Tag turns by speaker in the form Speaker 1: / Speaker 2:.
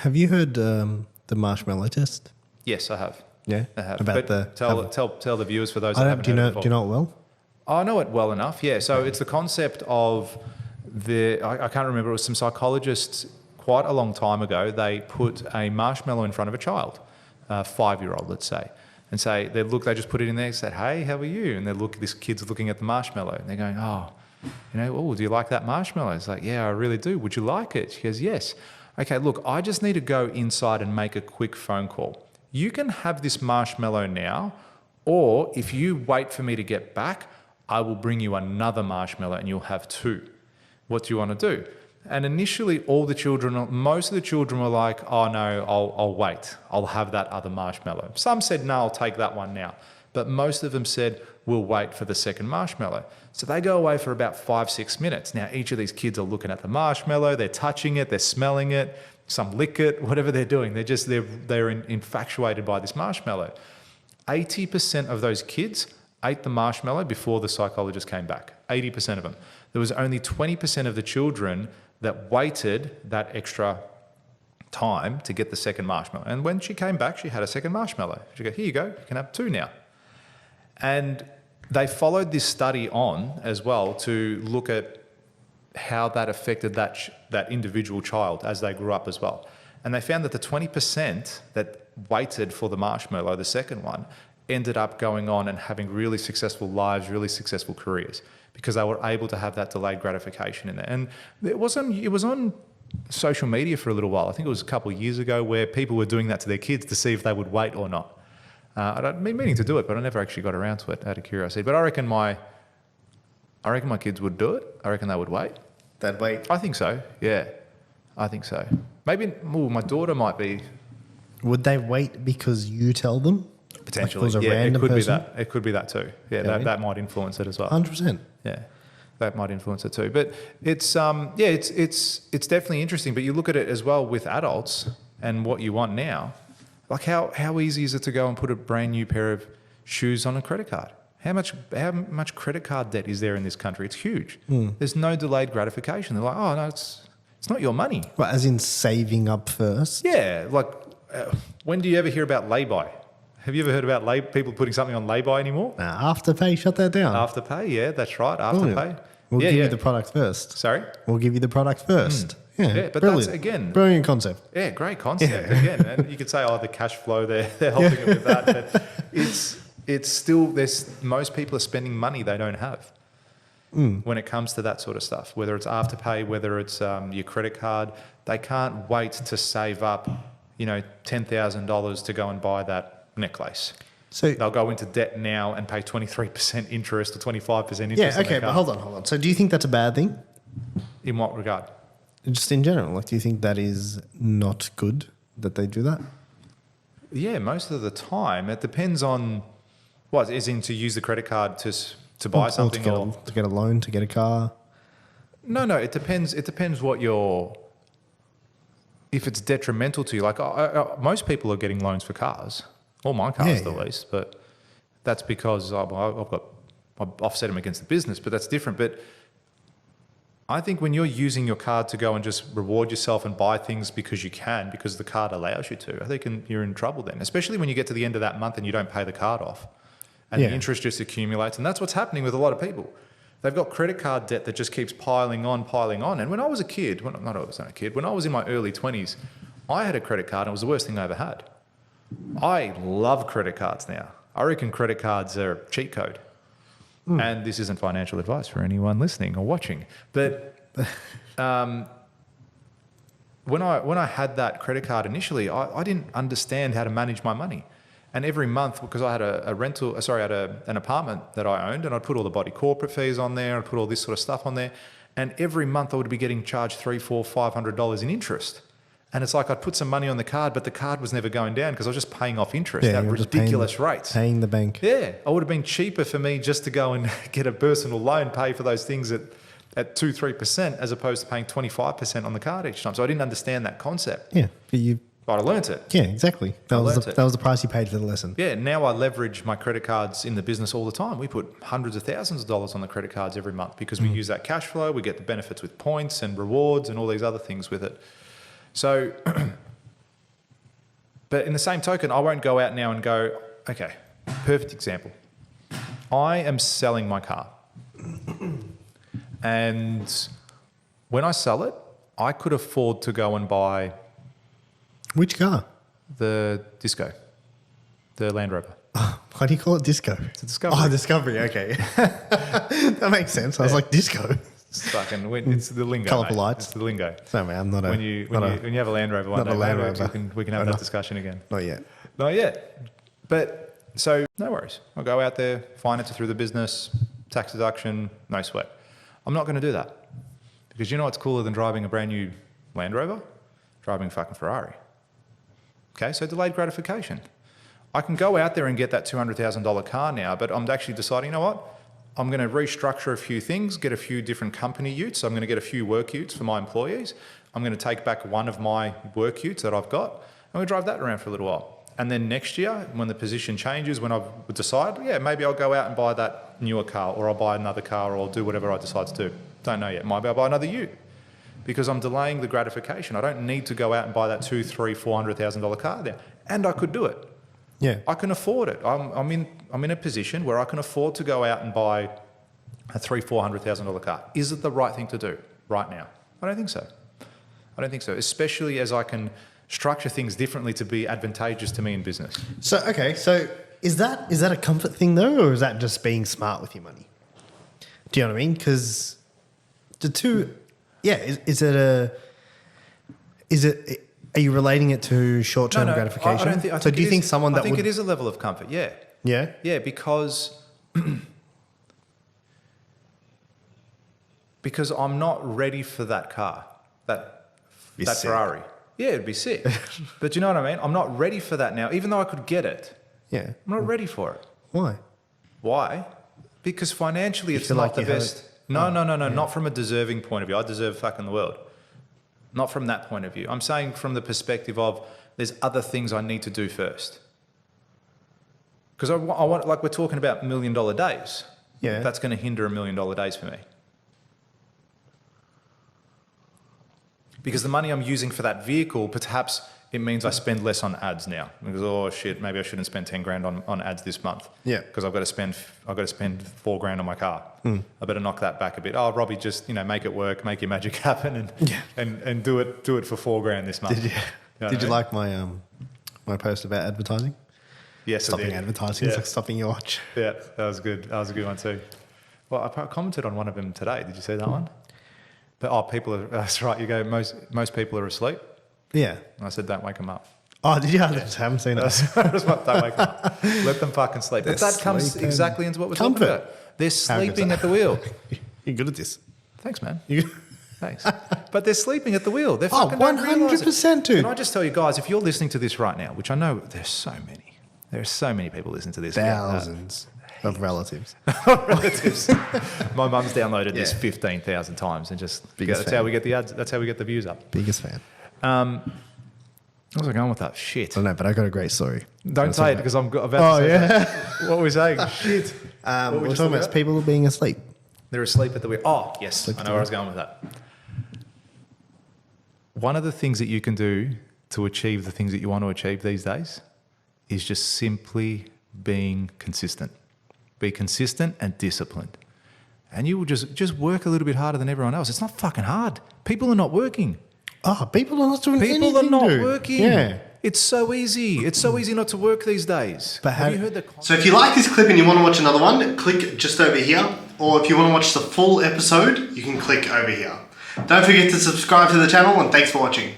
Speaker 1: Have you heard the marshmallow test?
Speaker 2: Yes, I have.
Speaker 1: Yeah,
Speaker 2: I have.
Speaker 1: about
Speaker 2: But tell the viewers for those
Speaker 1: I
Speaker 2: that
Speaker 1: don't.
Speaker 2: haven't
Speaker 1: Do you
Speaker 2: heard
Speaker 1: know?
Speaker 2: it before.
Speaker 1: Do you know it well?
Speaker 2: I know it well enough, yeah. So it's the concept of I can't remember, it was some psychologists quite a long time ago, they put a marshmallow in front of a child, a 5-year-old, let's say, and say, they just put it in there and said, hey, how are you? And this kid's looking at the marshmallow and they're going, oh, do you like that marshmallow? It's like, yeah, I really do. Would you like it? She goes, yes. Okay, look, I just need to go inside and make a quick phone call. You can have this marshmallow now, or if you wait for me to get back, I will bring you another marshmallow and you'll have 2. What do you want to do? And initially, most of the children were like, oh no, I'll wait. I'll have that other marshmallow. Some said, no, I'll take that one now. But most of them said, we'll wait for the second marshmallow. So they go away for about 5-6 minutes. Now, each of these kids are looking at the marshmallow, they're touching it, they're smelling it, some lick it, whatever they're doing. They're infatuated by this marshmallow. 80% of those kids ate the marshmallow before the psychologist came back. 80% of them. There was only 20% of the children that waited that extra time to get the second marshmallow. And when she came back, she had a second marshmallow. She goes, here you go, you can have 2 now. And they followed this study on as well to look at how that affected that individual child as they grew up as well. And they found that the 20% that waited for the marshmallow, the second one, ended up going on and having really successful lives, really successful careers, because they were able to have that delayed gratification in there. And it was on social media for a little while. I think it was a couple of years ago where people were doing that to their kids to see if they would wait or not. I'd been meaning to do it, but I never actually got around to it out of curiosity. But I reckon my kids would do it. I reckon they would wait.
Speaker 1: They'd wait.
Speaker 2: I think so. Yeah, I think so. Maybe my daughter might be.
Speaker 1: Would they wait because you tell them?
Speaker 2: Potentially,
Speaker 1: like
Speaker 2: it could
Speaker 1: person?
Speaker 2: be that. It could be that too. Yeah, that might influence it as well.
Speaker 1: 100%.
Speaker 2: Yeah, that might influence it too. But it's it's definitely interesting. But you look at it as well with adults and what you want now. Like how easy is it to go and put a brand new pair of shoes on a credit card? How much credit card debt is there in this country? It's huge. There's no delayed gratification. They're like, oh no, it's not your money.
Speaker 1: Well, as in saving up first.
Speaker 2: Yeah, like when do you ever hear about lay-by? Have you ever heard about people putting something on lay-by anymore?
Speaker 1: Afterpay, shut that down.
Speaker 2: Afterpay, yeah, that's right. Afterpay.
Speaker 1: We'll give you the product first.
Speaker 2: Sorry?
Speaker 1: We'll give you the product first. Yeah,
Speaker 2: but
Speaker 1: brilliant.
Speaker 2: that's, again...
Speaker 1: Brilliant concept.
Speaker 2: Yeah, great concept, again. And you could say, the cash flow, they're helping it with that. But it's still, most people are spending money they don't have when it comes to that sort of stuff. Whether it's Afterpay, whether it's your credit card, they can't wait to save up, $10,000 to go and buy that necklace. So they'll go into debt now and pay 23% interest or 25% interest.
Speaker 1: Yeah, okay, but hold on. So do you think that's a bad thing?
Speaker 2: In what regard?
Speaker 1: Just in general, do you think that is not good that they do that?
Speaker 2: Yeah, most of the time. It depends on what, as in to use the credit card to buy something
Speaker 1: to get a loan, to get a car.
Speaker 2: No, it depends. It depends if it's detrimental to you. Like most people are getting loans for cars. All my cars, at least, but that's because I've offset them against the business, but that's different. But I think when you're using your card to go and just reward yourself and buy things because you can, because the card allows you to, I think you're in trouble then, especially when you get to the end of that month and you don't pay the card off and the interest just accumulates. And that's what's happening with a lot of people. They've got credit card debt that just keeps piling on. And when I was a kid, when I was in my early 20s, I had a credit card and it was the worst thing I ever had. I love credit cards now. I reckon credit cards are a cheat code. And this isn't financial advice for anyone listening or watching. But when I had that credit card initially, I didn't understand how to manage my money. And every month, because I had an apartment that I owned, and I'd put all the body corporate fees on there, I'd put all this sort of stuff on there, and every month I would be getting charged $300, $400, $500 in interest. And it's like I'd put some money on the card, but the card was never going down because I was just paying off interest at ridiculous rates.
Speaker 1: Paying the bank.
Speaker 2: Yeah. It would have been cheaper for me just to go and get a personal loan, pay for those things at 2-3% as opposed to paying 25% on the card each time. So I didn't understand that concept.
Speaker 1: Yeah.
Speaker 2: But I learnt it.
Speaker 1: Yeah, exactly. That was the price you paid for the lesson.
Speaker 2: Yeah. Now I leverage my credit cards in the business all the time. We put hundreds of thousands of dollars on the credit cards every month because we use that cash flow. We get the benefits with points and rewards and all these other things with it. So But in the same token, I won't go out now and go, okay, perfect example. I am selling my car. And when I sell it, I could afford to go and buy
Speaker 1: Which car?
Speaker 2: the Disco, the Land Rover.
Speaker 1: Why do you call it Disco?
Speaker 2: It's a Discovery.
Speaker 1: Oh, Discovery. Okay. That makes sense. I was like, Disco.
Speaker 2: It's the lingo.
Speaker 1: Colourful
Speaker 2: mate.
Speaker 1: lights.
Speaker 2: It's the lingo.
Speaker 1: No, man, I'm not
Speaker 2: When you have a Land Rover one
Speaker 1: not
Speaker 2: day,
Speaker 1: a Land
Speaker 2: maybe
Speaker 1: Rover.
Speaker 2: we can have
Speaker 1: No,
Speaker 2: that
Speaker 1: no.
Speaker 2: discussion again.
Speaker 1: Not yet.
Speaker 2: Not yet. But so no worries. I'll go out there, finance it through the business, tax deduction, no sweat. I'm not going to do that. Because you know what's cooler than driving a brand new Land Rover? Driving a fucking Ferrari. Okay, so delayed gratification. I can go out there and get that $200,000 car now, but I'm actually deciding, you know what? I'm going to restructure a few things, get a few different company utes. I'm going to get a few work utes for my employees. I'm going to take back one of my work utes that I've got. I'm going to drive that around for a little while. And then next year, when the position changes, when I decide, yeah, maybe I'll go out and buy that newer car, or I'll buy another car, or I'll do whatever I decide to do. Don't know yet. Maybe I'll buy another ute because I'm delaying the gratification. I don't need to go out and buy that $200,000, $300,000 car there. And I could do it.
Speaker 1: Yeah.
Speaker 2: I can afford it. I'm in a position where I can afford to go out and buy a $300,000, $400,000 car. Is it the right thing to do right now? I don't think so. I don't think so, especially as I can structure things differently to be advantageous to me in business.
Speaker 1: So, okay. So is that a comfort thing though, or is that just being smart with your money? Do you know what I mean? Because the two, yeah, are you relating it to short-term gratification?
Speaker 2: I think
Speaker 1: so do you think someone that
Speaker 2: I think it is a level of comfort, yeah.
Speaker 1: Yeah?
Speaker 2: Yeah, because I'm not ready for that car, that
Speaker 1: Sick.
Speaker 2: Ferrari. Yeah, it'd be sick. But you know what I mean? I'm not ready for that now, even though I could get it.
Speaker 1: Yeah.
Speaker 2: I'm not ready for it.
Speaker 1: Why?
Speaker 2: Why? Because financially it's
Speaker 1: feel
Speaker 2: not
Speaker 1: like
Speaker 2: the
Speaker 1: you have
Speaker 2: best.
Speaker 1: it-
Speaker 2: No, not from a deserving point of view. I deserve fucking the world. Not from that point of view. I'm saying from the perspective of there's other things I need to do first. Because I want, like we're talking about $1 million days.
Speaker 1: Yeah.
Speaker 2: That's going to hinder $1 million days for me. Because the money I'm using for that vehicle, perhaps it means I spend less on ads now. Because, oh shit, maybe I shouldn't spend 10 grand on ads this month.
Speaker 1: Yeah.
Speaker 2: Because I've got to spend $4 grand on my car. I better knock that back a bit. Oh, Robbie, just, make it work, make your magic happen and do it for $4 grand this month.
Speaker 1: Did you like my my post about advertising?
Speaker 2: Yes, I
Speaker 1: Stopping
Speaker 2: did.
Speaker 1: advertising is like stopping your watch.
Speaker 2: Yeah, that was good. That was a good one too. Well, I commented on one of them today. Did you see that one? But that's right. You go, most people are asleep.
Speaker 1: Yeah.
Speaker 2: And I said, don't wake them up.
Speaker 1: Oh, did you? I haven't seen it.
Speaker 2: Don't wake them up. Let them fucking sleep. But that comes
Speaker 1: sleeping.
Speaker 2: exactly into what we're
Speaker 1: Comfort.
Speaker 2: talking about. They're
Speaker 1: How good's
Speaker 2: sleeping
Speaker 1: that?
Speaker 2: at the wheel.
Speaker 1: You're good at this.
Speaker 2: Thanks, man.
Speaker 1: You
Speaker 2: Thanks. But they're sleeping at the wheel. They're
Speaker 1: Oh,
Speaker 2: fucking don't realise it.
Speaker 1: 100%, dude.
Speaker 2: Can I just tell you guys, if you're listening to this right now, which I know there's so many people listening to this.
Speaker 1: Thousands of relatives.
Speaker 2: Relatives. My mum's downloaded this
Speaker 1: Yeah.
Speaker 2: 15,000 times and just
Speaker 1: Biggest
Speaker 2: that's
Speaker 1: fan.
Speaker 2: how we get the ads. That's how we get the views up.
Speaker 1: Biggest fan.
Speaker 2: Where was I going with that? Shit.
Speaker 1: I don't know, but I got a great story.
Speaker 2: Don't say it because I'm about to say that. What were we saying? Shit.
Speaker 1: We're
Speaker 2: we just
Speaker 1: talking
Speaker 2: talking
Speaker 1: about people being asleep.
Speaker 2: They're asleep at the wheel. Oh, yes.
Speaker 1: Sleep
Speaker 2: I
Speaker 1: at
Speaker 2: know
Speaker 1: the
Speaker 2: where I was going with that. One of the things that you can do to achieve the things that you want to achieve these days is just simply being consistent. Be consistent and disciplined. And you will just work a little bit harder than everyone else. It's not fucking hard. People are not working.
Speaker 1: Oh, people are not doing anything,
Speaker 2: People are not
Speaker 1: dude.
Speaker 2: working.
Speaker 1: Yeah.
Speaker 2: It's so easy. It's so easy not to work these days.
Speaker 1: But
Speaker 2: Have you heard the
Speaker 3: So if you like this clip and you want to watch another one, click just over here. Or if you want to watch the full episode, you can click over here. Don't forget to subscribe to the channel and thanks for watching.